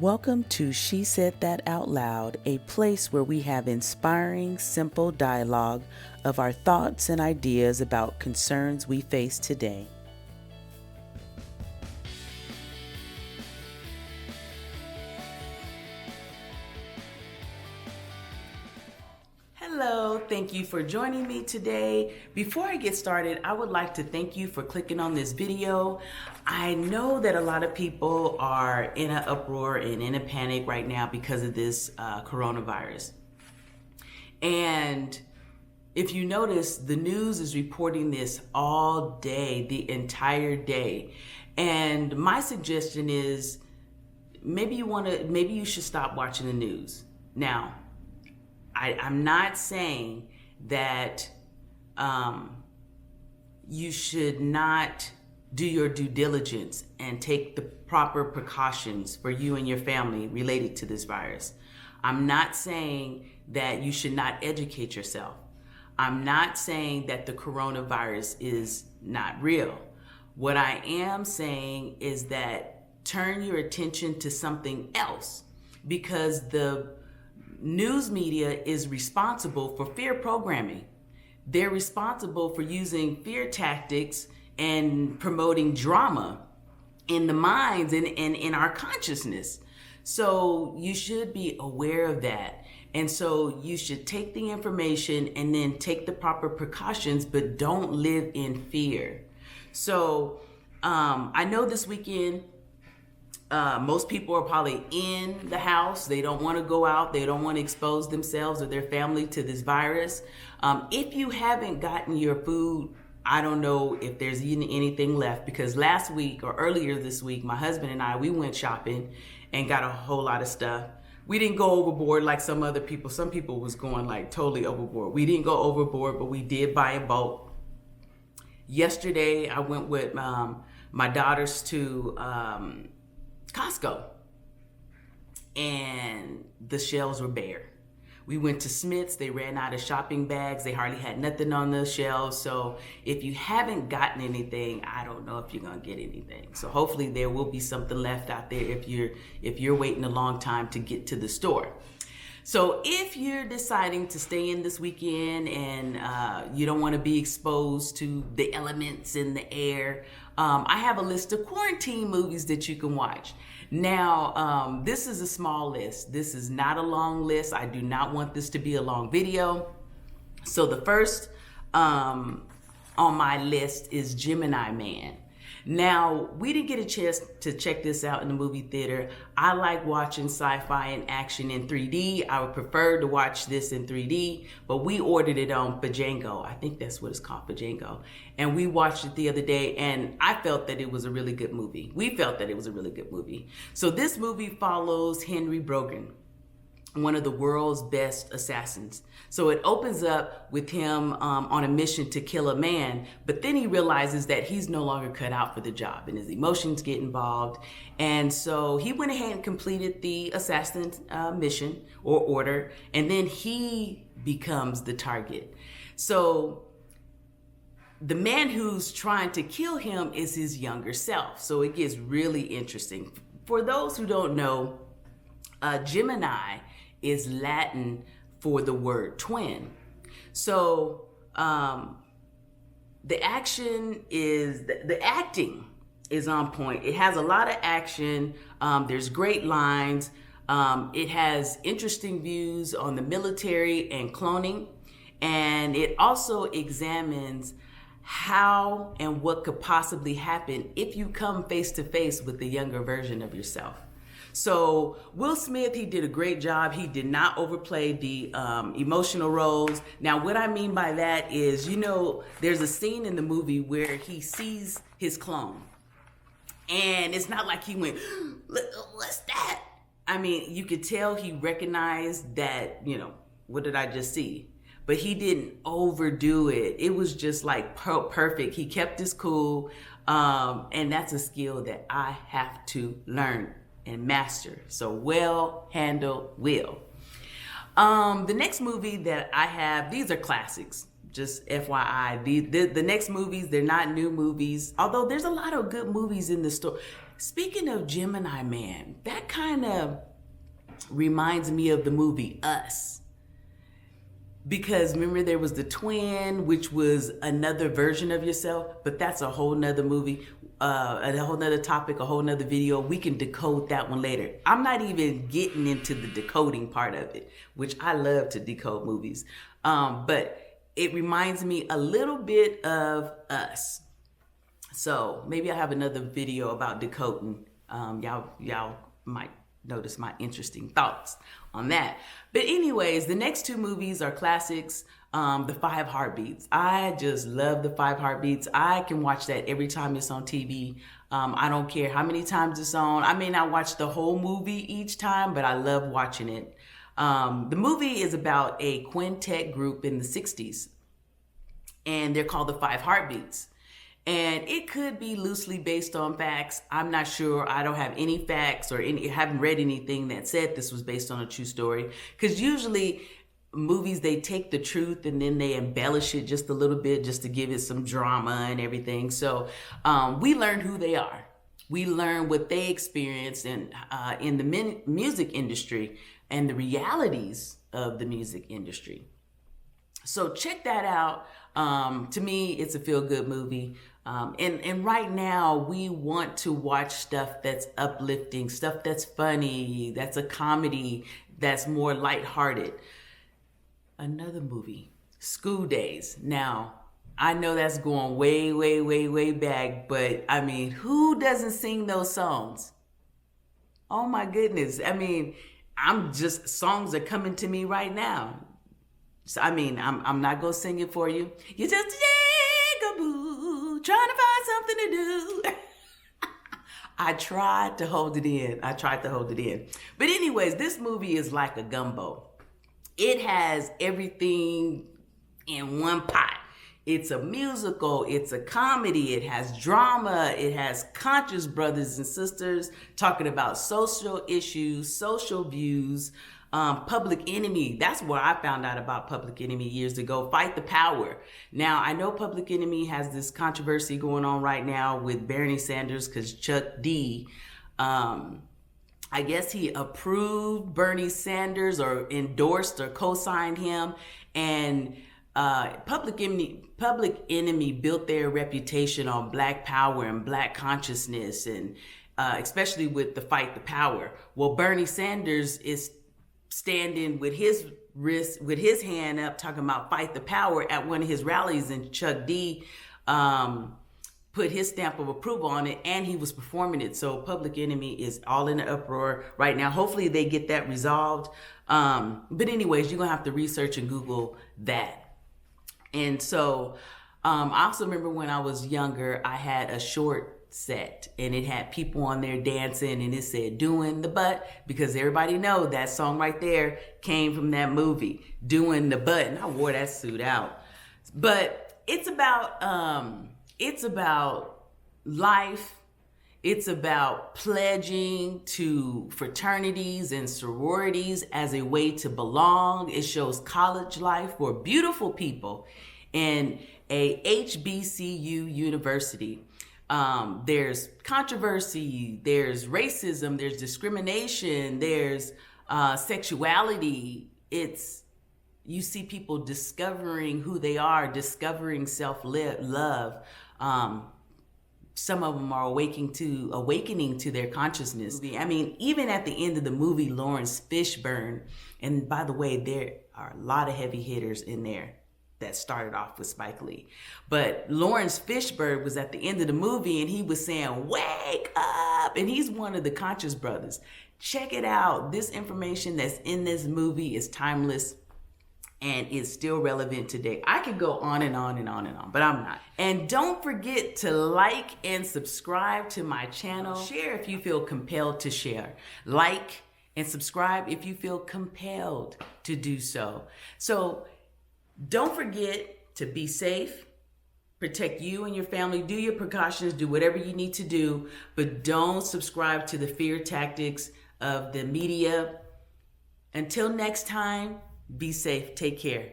Welcome to She Said That Out Loud, a place where we have inspiring, simple dialogue of our thoughts and ideas about concerns we face today. Hello, thank you for joining me today. Before I get started, I would like to thank you for clicking on this video. I know that a lot of people are in an uproar and in a panic right now because of this coronavirus. And if you notice, the news is reporting this all day, the entire day. And my suggestion is maybe you should stop watching the news. Now, I'm not saying that you should not do your due diligence and take the proper precautions for you and your family related to this virus. I'm not saying that you should not educate yourself. I'm not saying that the coronavirus is not real. What I am saying is that turn your attention to something else, because the news media is responsible for fear programming. They're responsible for using fear tactics and promoting drama in the minds and in our consciousness. So you should be aware of that. And so you should take the information and then take the proper precautions, but don't live in fear. So I know this weekend, most people are probably in the house. They don't want to go out. They don't want to expose themselves or their family to this virus. If you haven't gotten your food, I don't know if there's even anything left, because last week or earlier this week, my husband and I, we went shopping and got a whole lot of stuff. We didn't go overboard like some other people. Some people was going like totally overboard. We didn't go overboard, but we did buy in bulk. Yesterday, I went with my daughters to Costco, and the shelves were bare. We went to Smith's. They ran out of shopping bags. They hardly had nothing on the shelves. So if you haven't gotten anything, I don't know if you're gonna get anything. So hopefully there will be something left out there if you're waiting a long time to get to the store. So if you're deciding to stay in this weekend and you don't want to be exposed to the elements in the air, I have a list of quarantine movies that you can watch. Now, this is a small list. This is not a long list. I do not want this to be a long video. So the first on my list is Gemini Man. Now, we didn't get a chance to check this out in the movie theater. I like watching sci-fi and action in 3D. I would prefer to watch this in 3D, but we ordered it on Pajango. I think that's what it's called, Pajango. And we watched it the other day, and I felt that it was a really good movie. We felt that it was a really good movie. So this movie follows Henry Brogan, one of the world's best assassins. So it opens up with him on a mission to kill a man, but then he realizes that he's no longer cut out for the job and his emotions get involved. And so he went ahead and completed the assassin mission or order, and then he becomes the target. So the man who's trying to kill him is his younger self. So it gets really interesting. For those who don't know, Gemini is Latin for the word twin. So the acting is on point. It has a lot of action. There's great lines. It has interesting views on the military and cloning. And it also examines how and what could possibly happen if you come face to face with the younger version of yourself. So Will Smith, he did a great job. He did not overplay the emotional roles. Now, what I mean by that is, there's a scene in the movie where he sees his clone. And it's not like he went, what's that? I mean, you could tell he recognized that, what did I just see? But he didn't overdo it. It was just like perfect. He kept his cool. And that's a skill that I have to learn and master. So well handled, Will. The next movie that I have, these are classics. Just FYI, the next movies, they're not new movies. Although there's a lot of good movies in the store. Speaking of Gemini Man, that kind of reminds me of the movie Us. Because remember, there was the twin, which was another version of yourself, but that's a whole nother movie, a whole nother topic, a whole nother video. We can decode that one later. I'm not even getting into the decoding part of it, which I love to decode movies. But it reminds me a little bit of Us. So maybe I have another video about decoding. Y'all might notice my interesting thoughts on that. But anyways, the next two movies are classics. The Five Heartbeats. I just love the Five Heartbeats. I can watch that every time it's on TV. I don't care how many times it's on. I may not watch the whole movie each time, but I love watching it. The movie is about a quintet group in the 60s, and they're called the Five Heartbeats. And it could be loosely based on facts. I'm not sure. I don't have any facts or haven't read anything that said this was based on a true story. Because usually movies, they take the truth and then they embellish it just a little bit just to give it some drama and everything. So we learn who they are. We learn what they experienced in the music industry and the realities of the music industry. So check that out. To me, it's a feel-good movie. And right now, we want to watch stuff that's uplifting, stuff that's funny, that's a comedy, that's more lighthearted. Another movie, School Days. Now, I know that's going way, way, way, way back, but I mean, who doesn't sing those songs? Oh my goodness. I mean, songs are coming to me right now. So, I mean, I'm not going to sing it for you. You just jigaboo, trying to find something to do. I tried to hold it in. But anyways, this movie is like a gumbo. It has everything in one pot. It's a musical, it's a comedy, it has drama, it has conscious brothers and sisters talking about social issues, social views, Public Enemy. That's what I found out about Public Enemy years ago. Fight the Power. Now, I know Public Enemy has this controversy going on right now with Bernie Sanders because Chuck D, I guess he approved Bernie Sanders or endorsed or co-signed him. And Public Enemy built their reputation on Black power and Black consciousness, and especially with the Fight the Power. Well, Bernie Sanders is standing with his wrist, with his hand up, talking about Fight the Power at one of his rallies, and Chuck D put his stamp of approval on it, and he was performing it. So Public Enemy is all in the uproar right now. Hopefully they get that resolved. But anyways, you're gonna have to research and Google that. And so I also remember when I was younger, I had a short set and it had people on there dancing, and it said "Doing the Butt," because everybody know that song right there came from that movie, Doing the Butt. And I wore that suit out. But it's about life. It's about pledging to fraternities and sororities as a way to belong. It shows college life for beautiful people in a HBCU university. There's controversy, there's racism, there's discrimination, there's sexuality. You see people discovering who they are, discovering self-love. Some of them are awakening to their consciousness. I mean, even at the end of the movie, Lawrence Fishburne, and by the way, there are a lot of heavy hitters in there that started off with Spike Lee. But Lawrence Fishburne was at the end of the movie and he was saying, "Wake up!" And he's one of the Conscious Brothers. Check it out. This information that's in this movie is timeless and is still relevant today. I could go on and on and on and on, but I'm not. And don't forget to like and subscribe to my channel. Share if you feel compelled to share. Like and subscribe if you feel compelled to do so. So don't forget to be safe, protect you and your family, do your precautions, do whatever you need to do, but don't subscribe to the fear tactics of the media. Until next time, be safe. Take care.